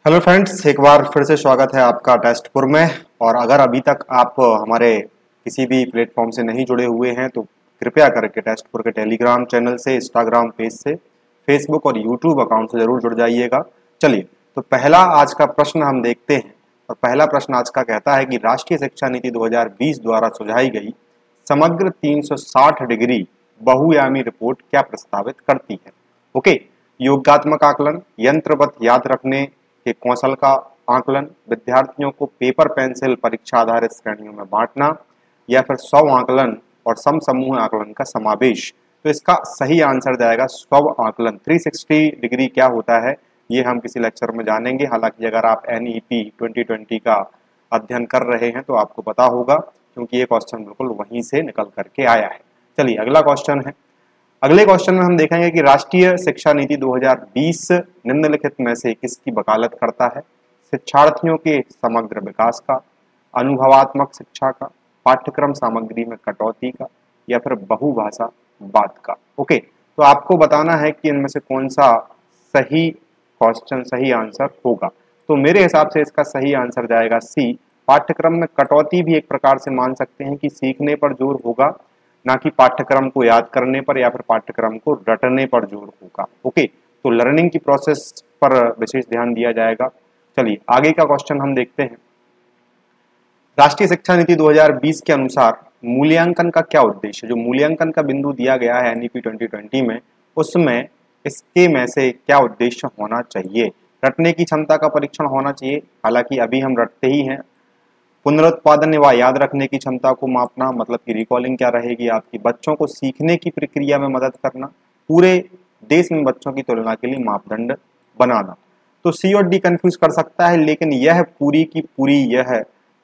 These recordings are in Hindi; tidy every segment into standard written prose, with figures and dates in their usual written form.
हेलो फ्रेंड्स, एक बार फिर से स्वागत है आपका टेस्टपुर में। और अगर अभी तक आप हमारे किसी भी प्लेटफॉर्म से नहीं जुड़े हुए हैं तो कृपया करके टेस्टपुर के टेलीग्राम चैनल से, इंस्टाग्राम पेज से, फेसबुक और यूट्यूब अकाउंट से जरूर जुड़ जाइएगा। चलिए, तो पहला आज का प्रश्न हम देखते हैं। और पहला प्रश्न आज का कहता है कि राष्ट्रीय शिक्षा नीति 2020 द्वारा सुझाई गई समग्र 360 डिग्री बहुआयामी रिपोर्ट क्या प्रस्तावित करती है। ओके, योगात्मक आकलन, यंत्रवत याद रखने के कौशल का आकलन, विद्यार्थियों को पेपर पेंसिल परीक्षा आधारित श्रेणियों में बांटना, या फिर स्व आकलन और सम समूह आकलन का समावेश। तो इसका सही आंसर जाएगा स्व आकलन। 360 डिग्री क्या होता है ये हम किसी लेक्चर में जानेंगे। हालांकि अगर आप NEP 2020 का अध्ययन कर रहे हैं तो आपको पता होगा, क्योंकि ये क्वेश्चन बिल्कुल वहीं से निकल करके आया है। चलिए, अगला क्वेश्चन है। अगले क्वेश्चन में हम देखेंगे कि राष्ट्रीय शिक्षा नीति 2020 निम्नलिखित में से किसकी वकालत करता है। शिक्षार्थियों के समग्र विकास का, अनुभवात्मक शिक्षा का, पाठ्यक्रम सामग्री में कटौती का, या फिर बहुभाषावाद का। ओके, तो आपको बताना है कि इनमें से कौन सा सही क्वेश्चन, सही आंसर होगा। तो मेरे हिसाब से इसका सही आंसर जाएगा सी। पाठ्यक्रम में कटौती भी एक प्रकार से मान सकते हैं कि सीखने पर जोर होगा, ना कि पाठ्यक्रम को याद करने पर या फिर पाठ्यक्रम को रटने पर जोर होगा। ओके, तो लर्निंग की प्रोसेस पर विशेष ध्यान दिया जाएगा। चलिए, आगे का क्वेश्चन हम देखते हैं। राष्ट्रीय शिक्षा नीति 2020 के अनुसार मूल्यांकन का क्या उद्देश्य है। जो मूल्यांकन का बिंदु दिया गया है NEP 2020 में, उसमें इसके में से क्या उद्देश्य होना चाहिए। रटने की क्षमता का परीक्षण होना चाहिए, हालांकि अभी हम रटते ही हैं। पुनरुत्पादन व याद रखने की क्षमता को मापना, मतलब कि रिकॉलिंग क्या रहेगी आपकी। बच्चों को सीखने की प्रक्रिया में मदद करना, पूरे देश में बच्चों की तुलना के लिए मापदंड बनाना। तो C और D कंफ्यूज कर सकता है, लेकिन यह पूरी की पूरी यह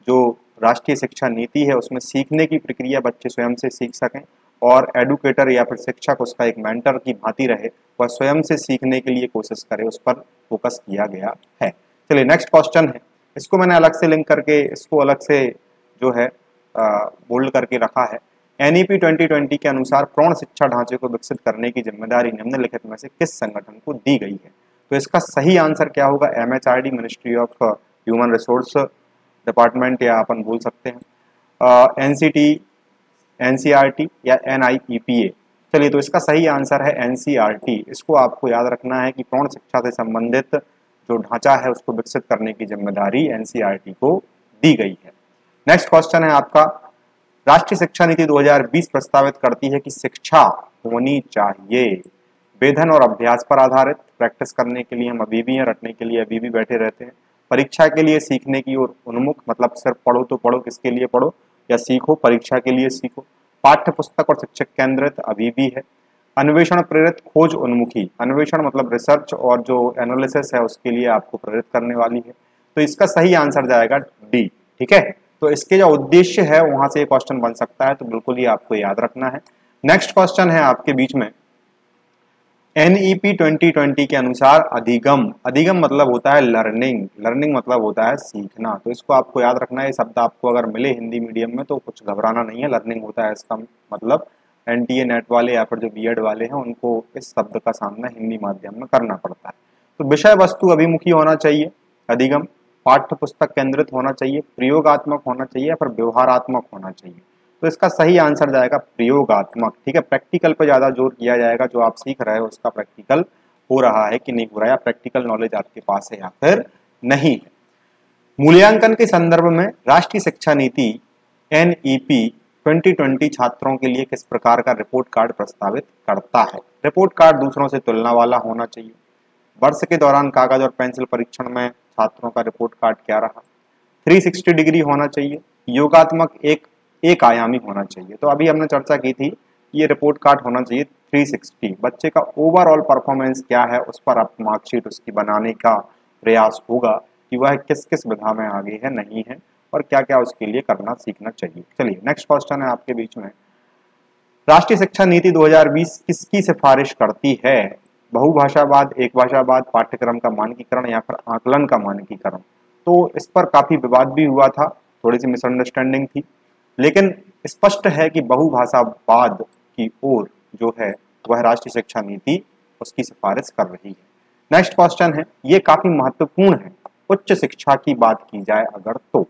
जो राष्ट्रीय शिक्षा नीति है उसमें सीखने की प्रक्रिया बच्चे स्वयं से सीख सकें, और एडुकेटर या फिर शिक्षक उसका एक मेंटर की भांति रहे, वह स्वयं से सीखने के लिए कोशिश करे, उस पर फोकस किया गया है। चलिए, नेक्स्ट क्वेश्चन है। इसको मैंने अलग से लिंक करके, इसको अलग से जो है बोल्ड करके रखा है। NEP 2020 के अनुसार प्रौढ़ शिक्षा ढांचे को विकसित करने की जिम्मेदारी निम्नलिखित में से किस संगठन को दी गई है। तो इसका सही आंसर क्या होगा। MHRD, ministry of human resource department, या अपन बोल सकते हैं NCT, NCERT या NIEPA। चलिए, तो इसका सही आंसर है NCERT। इसको आपको याद रखना है कि प्रौढ़ शिक्षा से संबंधित जो ढांचा है उसको विकसित करने की जिम्मेदारी NCERT को दी गई है। नेक्स्ट क्वेश्चन है आपका। राष्ट्रीय शिक्षा नीति 2020 प्रस्तावित करती है कि शिक्षा होनी चाहिए वेधन और अभ्यास पर आधारित। प्रैक्टिस करने के लिए हम अभी भी हैं, रटने के लिए अभी भी बैठे रहते हैं। परीक्षा के लिए सीखने की ओर उन्मुख, मतलब सिर्फ पढ़ो तो पढ़ो, किसके लिए पढ़ो, या सीखो परीक्षा के लिए सीखो। पाठ्य पुस्तक और शिक्षक केंद्रित अभी भी है। अन्वेषण प्रेरित खोज उन्मुखी, अन्वेषण मतलब रिसर्च और जो एनालिसिस है उसके लिए आपको प्रेरित करने वाली है। तो इसका सही आंसर जाएगा डी। ठीक है, तो इसके जो उद्देश्य है वहां से क्वेश्चन बन सकता है, तो बिल्कुल ही आपको याद रखना है। नेक्स्ट क्वेश्चन है आपके बीच में। NEP 2020 के अनुसार अधिगम, अधिगम मतलब होता है लर्निंग, लर्निंग मतलब होता है सीखना। तो इसको आपको याद रखना है। ये शब्द आपको अगर मिले हिंदी मीडियम में तो कुछ घबराना नहीं है। लर्निंग होता है इसका मतलब। NTA नेट वाले या फिर जो BEd वाले हैं उनको इस शब्द का सामना हिंदी माध्यम में करना पड़ता है। तो विषय वस्तु अभिमुखी होना चाहिए अधिगम, पाठ्य पुस्तक केंद्रित होना चाहिए, प्रयोगात्मक होना चाहिए, या फिर व्यवहारात्मक होना चाहिए। तो इसका सही आंसर जाएगा प्रयोगात्मक। ठीक है, प्रैक्टिकल पे ज्यादा जोर किया जाएगा। जो आप सीख रहे हो उसका प्रैक्टिकल हो रहा है कि नहीं हो रहा है, या प्रैक्टिकल नॉलेज आपके पास है या फिर नहीं है। मूल्यांकन के संदर्भ में राष्ट्रीय शिक्षा नीति NEP 2020 छात्रों के लिए किस प्रकार का रिपोर्ट कार्ड प्रस्तावित करता है। रिपोर्ट कार्ड दूसरों से तुलना वाला होना चाहिए। वर्ष के दौरान कागज और पेंसिल परीक्षण में छात्रों का रिपोर्ट कार्ड क्या रहा। 360 डिग्री होना चाहिए। योगात्मक, एक आयामी होना चाहिए। तो अभी हमने चर्चा की थी, ये रिपोर्ट कार्ड होना चाहिए 360। बच्चे का ओवरऑल परफॉर्मेंस क्या है उस पर आप मार्कशीट उसकी बनाने का प्रयास होगा कि वह किस किस विधा में आगे है, नहीं है, और क्या क्या उसके लिए करना सीखना चाहिए। चलिए, नेक्स्ट क्वेश्चन है आपके बीच में। राष्ट्रीय शिक्षा नीति 2020 किसकी सिफारिश करती है। बहुभाषावाद, एक भाषावाद, पाठ्यक्रम का मानकीकरण, या फिर आकलन का मानकीकरण। तो इस पर काफी विवाद भी हुआ था, थोड़ी सी मिसअंडरस्टैंडिंग थी, लेकिन स्पष्ट है कि बहुभाषावाद की ओर जो है वह राष्ट्रीय शिक्षा नीति उसकी सिफारिश कर रही है। नेक्स्ट क्वेश्चन है, ये काफी महत्वपूर्ण है। उच्च शिक्षा की बात की जाए अगर तो।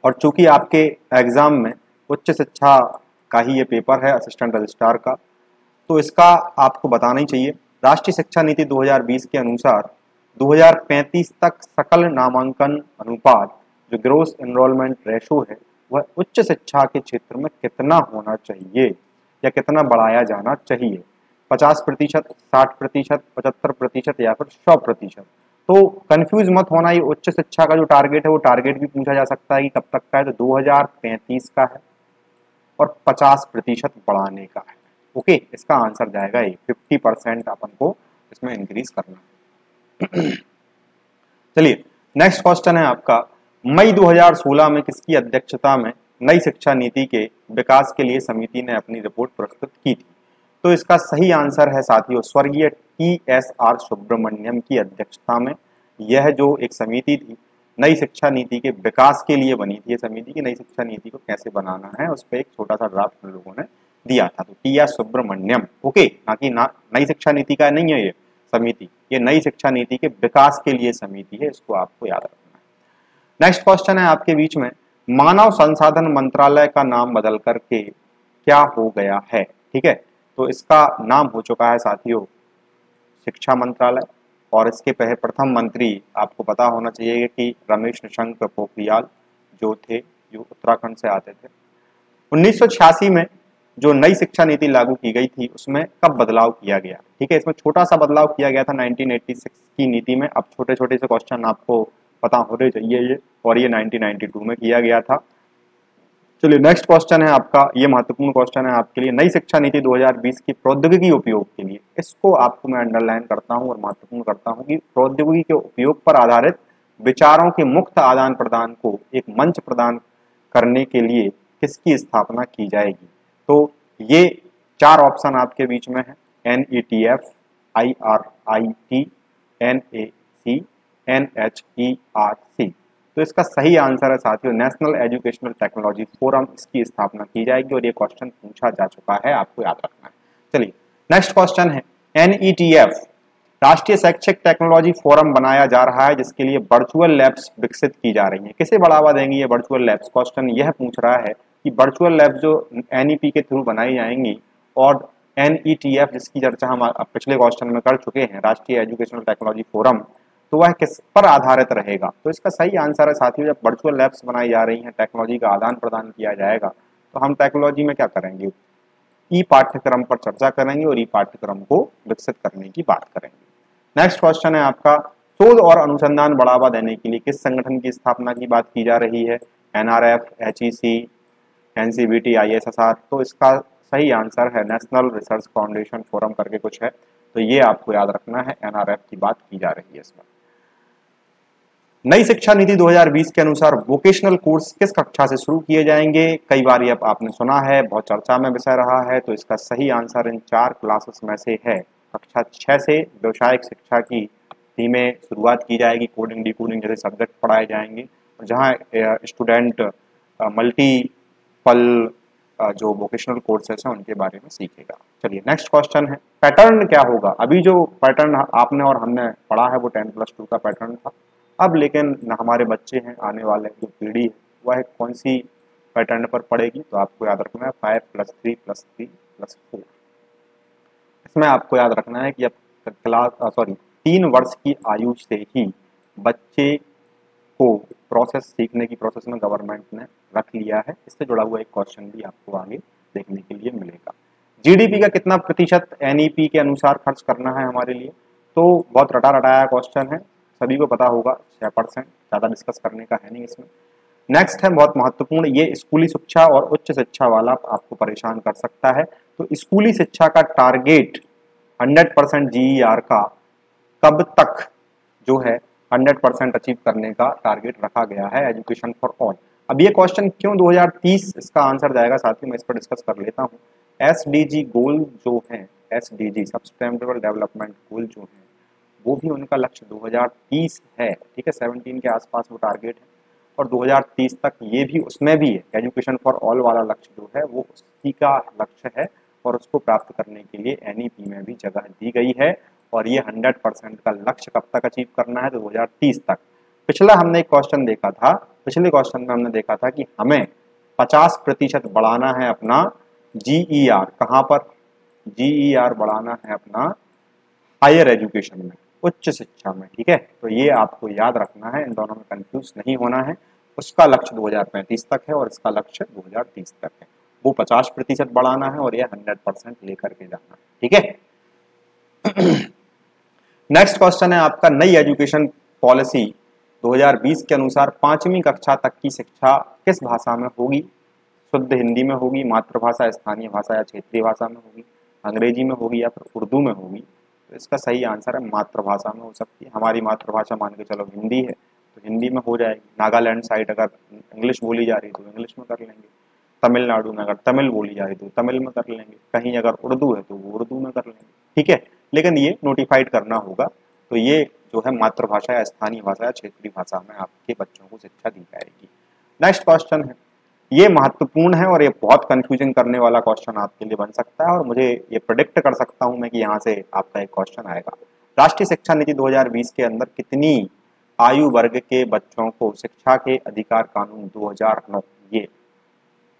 और चूंकि आपके एग्जाम में उच्च शिक्षा का ही ये पेपर है असिस्टेंट रजिस्ट्रार का, तो इसका आपको बताना ही चाहिए। राष्ट्रीय शिक्षा नीति 2020 के अनुसार 2035 तक सकल नामांकन अनुपात जो ग्रोस एनरोलमेंट रेशो है वह उच्च शिक्षा के क्षेत्र में कितना होना चाहिए या कितना बढ़ाया जाना चाहिए, 50%, 60%, 75% या फिर 100%। तो कंफ्यूज मत होना, ये उच्च शिक्षा का जो टारगेट है वो टारगेट भी पूछा जा सकता है कि कब तक का है, तो 2035 का है और 50% बढ़ाने का है। ओके, इसका आंसर जाएगा ये 50% अपन को इसमें इंक्रीज करना है। चलिए नेक्स्ट क्वेश्चन है आपका, मई 2016 में किसकी अध्यक्षता में नई शिक्षा नीति के विकास के लिए समिति ने अपनी रिपोर्ट प्रस्तुत की थी? तो इसका सही आंसर है साथियों स्वर्गीय TSR सुब्रमण्यम की अध्यक्षता में यह जो एक समिति थी नई शिक्षा नीति के विकास के लिए बनी थी। ये समिति की नई शिक्षा नीति को कैसे बनाना है उस पर एक छोटा सा ड्राफ्ट हम लोगों ने दिया था। तो TS सुब्रमण्यम, ओके, ना कि नई शिक्षा नीति का नहीं है ये समिति, ये नई शिक्षा नीति के विकास के लिए समिति है, इसको आपको याद रखना है। नेक्स्ट क्वेश्चन है आपके बीच में, मानव संसाधन मंत्रालय का नाम बदल करके क्या हो गया है? ठीक है, तो इसका नाम हो चुका है साथियों शिक्षा मंत्रालय, और इसके प्रथम मंत्री आपको पता होना चाहिए कि रमेश निशंक पोखरियाल जो थे, जो उत्तराखंड से आते थे। 1986 में जो नई शिक्षा नीति लागू की गई थी उसमें कब बदलाव किया गया? ठीक है, इसमें छोटा सा बदलाव किया गया था 1986 की नीति में। अब छोटे छोटे से क्वेश्चन आपको पता होने चाहिए ये, और ये 1992 में किया गया था। चलिए नेक्स्ट क्वेश्चन है आपका, ये महत्वपूर्ण क्वेश्चन है आपके लिए, नई शिक्षा नीति 2020 की प्रौद्योगिकी उपयोग के लिए, इसको आपको मैं अंडरलाइन करता हूं और महत्वपूर्ण करता हूं कि प्रौद्योगिकी के उपयोग पर आधारित विचारों के मुक्त आदान प्रदान को एक मंच प्रदान करने के लिए किसकी स्थापना की जाएगी? तो ये 4 ऑप्शन आपके बीच में है, NETF, IRIT, NAC, NHERC। तो इसका सही आंसर है साथियों नेशनल एजुकेशनल टेक्नोलॉजी फोरम, इसकी स्थापना की जाएगी और ये क्वेश्चन पूछा जा चुका है, आपको याद रखना है। चलिए नेक्स्ट क्वेश्चन है, NETF राष्ट्रीय शैक्षिक टेक्नोलॉजी फोरम बनाया जा रहा है जिसके लिए वर्चुअल लैब्स विकसित की जा रही हैं। किसे बढ़ावा देंगी ये वर्चुअल लैब्स? क्वेश्चन यह पूछ रहा है कि वर्चुअल लैब्स जो NEP के थ्रू बनाई जाएंगी और NETF जिसकी चर्चा हम पिछले क्वेश्चन में कर चुके हैं, राष्ट्रीय एजुकेशनल टेक्नोलॉजी फोरम, तो वह किस पर आधारित रहेगा? तो इसका सही आंसर है साथियों जब वर्चुअल लैब्स बनाई जा रही हैं, टेक्नोलॉजी का आदान प्रदान किया जाएगा, तो हम टेक्नोलॉजी में क्या करेंगे? ई पाठ्यक्रम पर चर्चा करेंगे और ई पाठ्यक्रम को विकसित करने की बात करेंगे। नेक्स्ट क्वेश्चन है आपका, शोध और अनुसंधान बढ़ावा देने के लिए किस संगठन की स्थापना की बात की जा रही है? NRF, HEC, NCBT, ISSR। तो इसका सही आंसर है नेशनल रिसर्च फाउंडेशन फोरम करके कुछ है, तो ये आपको याद रखना है, NRF की बात की जा रही है इसमें। नई शिक्षा नीति 2020 के अनुसार वोकेशनल कोर्स किस कक्षा से शुरू किए जाएंगे? कई बार ये आपने सुना है, बहुत चर्चा में विषय रहा है, तो इसका सही आंसर इन 4 क्लासेस में से है। कक्षा 6 से व्यवसायिक शिक्षा की टीमें शुरुआत की जाएगी, कोडिंग डिकोडिंग जैसे सब्जेक्ट पढ़ाए जाएंगे, जहाँ स्टूडेंट मल्टीपल जो वोकेशनल कोर्सेस हैं उनके बारे में सीखेगा। चलिए नेक्स्ट क्वेश्चन है, पैटर्न क्या होगा? अभी जो पैटर्न आपने और हमने पढ़ा है वो 10+2 का पैटर्न था, अब लेकिन हमारे बच्चे हैं, आने वाले जो पीढ़ी है वह कौन सी पैटर्न पर पढ़ेगी? तो आपको याद रखना है 5+3+3+4। इसमें आपको याद रखना है कि अब 3 वर्ष की आयु से ही बच्चे को प्रोसेस सीखने की प्रोसेस में गवर्नमेंट ने रख लिया है। इससे जुड़ा हुआ एक क्वेश्चन भी आपको आगे देखने के लिए मिलेगा। GDP का कितना प्रतिशत NEP के अनुसार खर्च करना है हमारे लिए? तो बहुत रटा रटाया क्वेश्चन है, सभी को पता होगा 6%, ज़्यादा डिस्कस करने का है नहीं इसमें। नेक्स्ट है बहुत महत्वपूर्ण, ये स्कूली शिक्षा और उच्च शिक्षा वाला आपको परेशान कर सकता है। तो स्कूली शिक्षा का टारगेट 100% GER का कब तक जो है 100% अचीव करने का टारगेट रखा गया है एजुकेशन फॉर ऑल। अब ये क्वेश्चन क्यों 2030, इसका आंसर जाएगा साथियों, मैं इस पर डिस्कस कर लेता हूँ। SDG गोल जो है, SDG सस्टेनेबल डेवलपमेंट गोल जो है, वो भी उनका लक्ष्य 2030 है। ठीक है, 17 के आसपास वो टारगेट है और 2030 तक ये भी उसमें भी है, एजुकेशन फॉर ऑल वाला लक्ष्य जो है वो उसी का लक्ष्य है और उसको प्राप्त करने के लिए NEP में भी जगह दी गई है और ये 100% का लक्ष्य कब तक अचीव करना है, तो 2030 तक। पिछले क्वेश्चन में हमने देखा था कि हमें 50% बढ़ाना है अपना GER। कहाँ पर? GER बढ़ाना है अपना हायर एजुकेशन में, उच्च शिक्षा में। ठीक है, तो ये आपको याद रखना है, इन दोनों में कंफ्यूज नहीं होना है। उसका लक्ष्य 2035 तक है और इसका लक्ष्य 2030 तक है। वो 50% बढ़ाना है और ये 100% लेकर के जाना है। ठीक है। नेक्स्ट क्वेश्चन है आपका, नई एजुकेशन पॉलिसी 2020 के अनुसार 5वीं कक्षा तक की शिक्षा किस भाषा में होगी? शुद्ध हिंदी में होगी, मातृभाषा, स्थानीय भाषा या क्षेत्रीय भाषा में होगी, अंग्रेजी में होगी या फिर उर्दू में होगी? तो इसका सही आंसर है मातृभाषा में हो सकती है। हमारी मातृभाषा मान के चलो हिंदी है, तो हिंदी में हो जाएगी। नागालैंड साइड अगर इंग्लिश बोली जा रही है तो इंग्लिश में कर लेंगे, तमिलनाडु में अगर तमिल बोली जा रही है तो तमिल में कर लेंगे, कहीं अगर उर्दू है तो वो उर्दू में कर लेंगे। ठीक है, लेकिन ये नोटिफाइड करना होगा। तो ये जो है मातृभाषा या स्थानीय भाषा या क्षेत्रीय भाषा में आपके बच्चों को शिक्षा दी जाएगी। नेक्स्ट क्वेश्चन है, ये महत्वपूर्ण है और ये बहुत कंफ्यूजिंग करने वाला क्वेश्चन आपके लिए बन सकता है और मुझे ये प्रेडिक्ट कर सकता हूं मैं कि यहाँ से आपका एक क्वेश्चन आएगा। राष्ट्रीय शिक्षा नीति 2020 के अंदर कितनी आयु वर्ग के बच्चों को शिक्षा के अधिकार कानून 2009, ये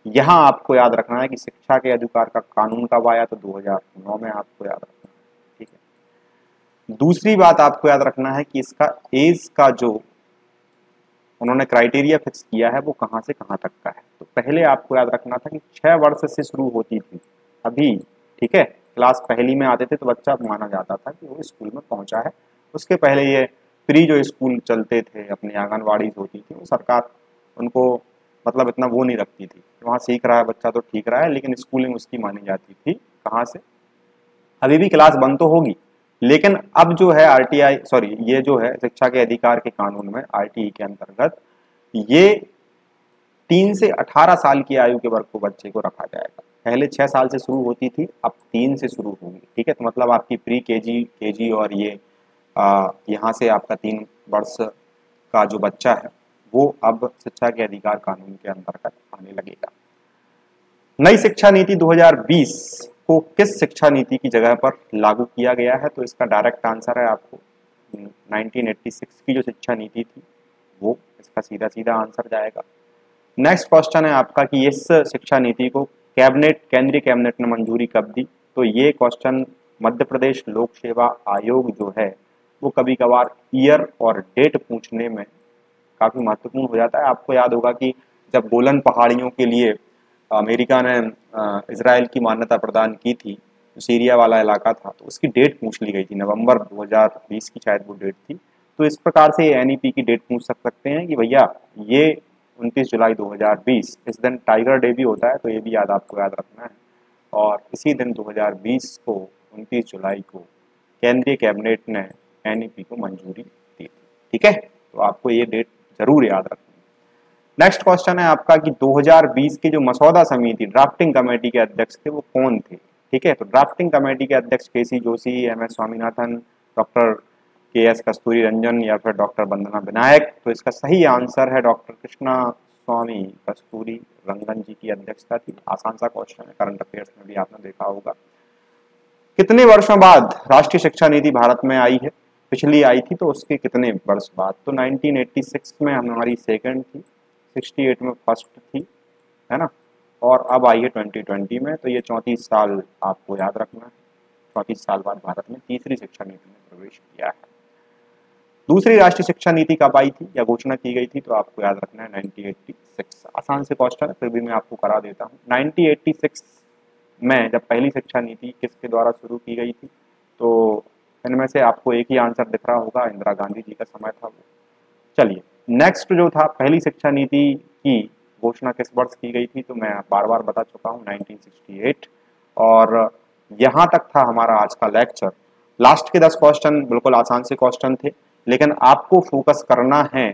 यहाँ आपको याद रखना है कि शिक्षा के अधिकार का कानून कब आया, तो 2009 में आपको याद रखना है। ठीक है, दूसरी बात आपको याद रखना है कि इसका एज का जो उन्होंने क्राइटेरिया फिक्स किया है वो कहाँ से कहाँ तक का है। तो पहले आपको याद रखना था कि 6 वर्ष से शुरू होती थी अभी। ठीक है, क्लास पहली में आते थे तो बच्चा माना जाता था कि वो स्कूल में पहुंचा है। उसके पहले ये प्री जो स्कूल चलते थे, अपनी आंगनवाड़ी होती थी, वो सरकार उनको मतलब इतना वो नहीं रखती थी। वहाँ सीख रहा है बच्चा तो ठीक रहा है, लेकिन स्कूलिंग उसकी मानी जाती थी कहाँ से? अभी भी क्लास बंद तो होगी, लेकिन अब जो है RTI सॉरी ये जो है शिक्षा के अधिकार के कानून में RTE के अंतर्गत ये 3 से 18 साल की आयु के वर्ग को बच्चे को रखा जाएगा। पहले 6 साल से शुरू होती थी, अब 3 से शुरू होगी। ठीक है, तो मतलब आपकी प्री केजी और ये यहाँ से आपका 3 वर्ष का जो बच्चा है वो अब शिक्षा के अधिकार कानून के अंतर्गत आने लगेगा। नई शिक्षा नीति 2020 को किस शिक्षा नीति की जगह पर लागू किया गया है? तो इसका डायरेक्ट आंसर है आपको 1986 की जो शिक्षा नीति थी वो, इसका सीधा सीधा आंसर जाएगा। नेक्स्ट क्वेश्चन है आपका कि इस शिक्षा नीति को केंद्रीय कैबिनेट ने मंजूरी कब दी? तो ये क्वेश्चन मध्य प्रदेश लोक सेवा आयोग जो है वो कभी कभार ईयर और डेट पूछने में काफी महत्वपूर्ण हो जाता है। आपको याद होगा कि जब गोलन पहाड़ियों के लिए अमेरिका ने इजराइल की मान्यता प्रदान की थी, जो सीरिया वाला इलाका था, तो उसकी डेट पूछ ली गई थी, नवंबर 2020 की शायद वो डेट थी। तो इस प्रकार से NEP की डेट पूछ सकते हैं कि भैया ये 29 जुलाई 2020, इस दिन टाइगर डे भी होता है, तो ये भी आपको याद रखना है। और इसी दिन 2020 को 29 जुलाई को केंद्रीय कैबिनेट ने NEP को मंजूरी दी थी। ठीक है, तो आपको ये डेट जरूर याद रखना है। नेक्स्ट क्वेश्चन है आपका कि 2020 की जो मसौदा समिति ड्राफ्टिंग कमेटी के अध्यक्ष थे वो कौन थे? ठीक है, तो ड्राफ्टिंग कमेटी के अध्यक्ष KC Joshi, MS Swaminathan, doctor KS कस्तूरी रंजन या फिर डॉक्टर वंदना विनायक? तो इसका सही आंसर है डॉक्टर कृष्णा स्वामी कस्तूरी रंगन जी की अध्यक्षता थी। आसान सा क्वेश्चन है, करंट अफेयर्स में भी आपने देखा होगा। कितने वर्षों बाद राष्ट्रीय शिक्षा नीति भारत में आई है? पिछली आई थी तो उसके कितने वर्ष बाद? तो 1986 में हमारी सेकंड थी, 68 में फर्स्ट थी, है ना, और अब आई है 2020 में। तो ये 34 साल आपको याद रखना है। 34 साल बाद भारत में तीसरी शिक्षा नीति में प्रवेश किया है। दूसरी राष्ट्रीय शिक्षा नीति कब आई थी या घोषणा की गई थी? तो आपको याद रखना है 1986। आसान से क्वेश्चन है, फिर भी मैं आपको करा देता हूँ। 1986 में जब पहली शिक्षा नीति किसके द्वारा शुरू की गई थी? तो इनमें से आपको एक ही आंसर दिख रहा होगा, इंदिरा गांधी जी का समय था वो। चलिए, नेक्स्ट जो था, पहली शिक्षा नीति की घोषणा किस वर्ष की गई थी? तो मैं बार बार बता चुका हूँ, 1968। और यहाँ तक था हमारा आज का लेक्चर। लास्ट के 10 क्वेश्चन बिल्कुल आसान से क्वेश्चन थे, लेकिन आपको फोकस करना है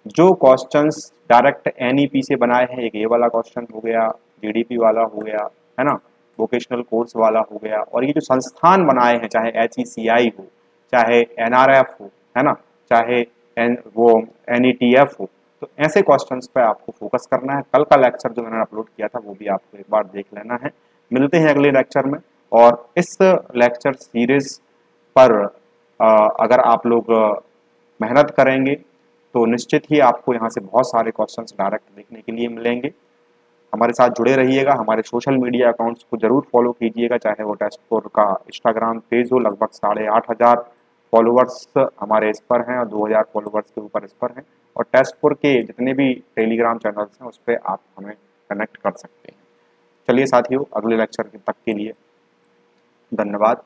जो क्वेश्चंस डायरेक्ट NEP से बनाए हैं। एक ये वाला क्वेश्चन हो गया, GDP वाला हो गया, है ना, वोकेशनल कोर्स वाला हो गया, और ये जो संस्थान बनाए हैं, चाहे HECI हो, चाहे NRF हो, है ना, चाहे वो NETF हो, तो ऐसे क्वेश्चंस पे आपको फोकस करना है। कल का लेक्चर जो मैंने अपलोड किया था वो भी आपको एक बार देख लेना है। मिलते हैं अगले लेक्चर में, और इस लेक्चर सीरीज पर अगर आप लोग मेहनत करेंगे तो निश्चित ही आपको यहाँ से बहुत सारे क्वेश्चंस डायरेक्ट देखने के लिए मिलेंगे। हमारे साथ जुड़े रहिएगा, हमारे सोशल मीडिया अकाउंट्स को जरूर फॉलो कीजिएगा, चाहे वो टेस्ट4 का इंस्टाग्राम पेज हो, लगभग 8,500 फॉलोअर्स हमारे इस पर हैं और 2,000 फॉलोअर्स के ऊपर इस पर हैं। और टेस्ट4 के जितने भी टेलीग्राम चैनल्स हैं उस पर आप हमें कनेक्ट कर सकते हैं। चलिए साथियों, अगले लेक्चर तक के लिए धन्यवाद।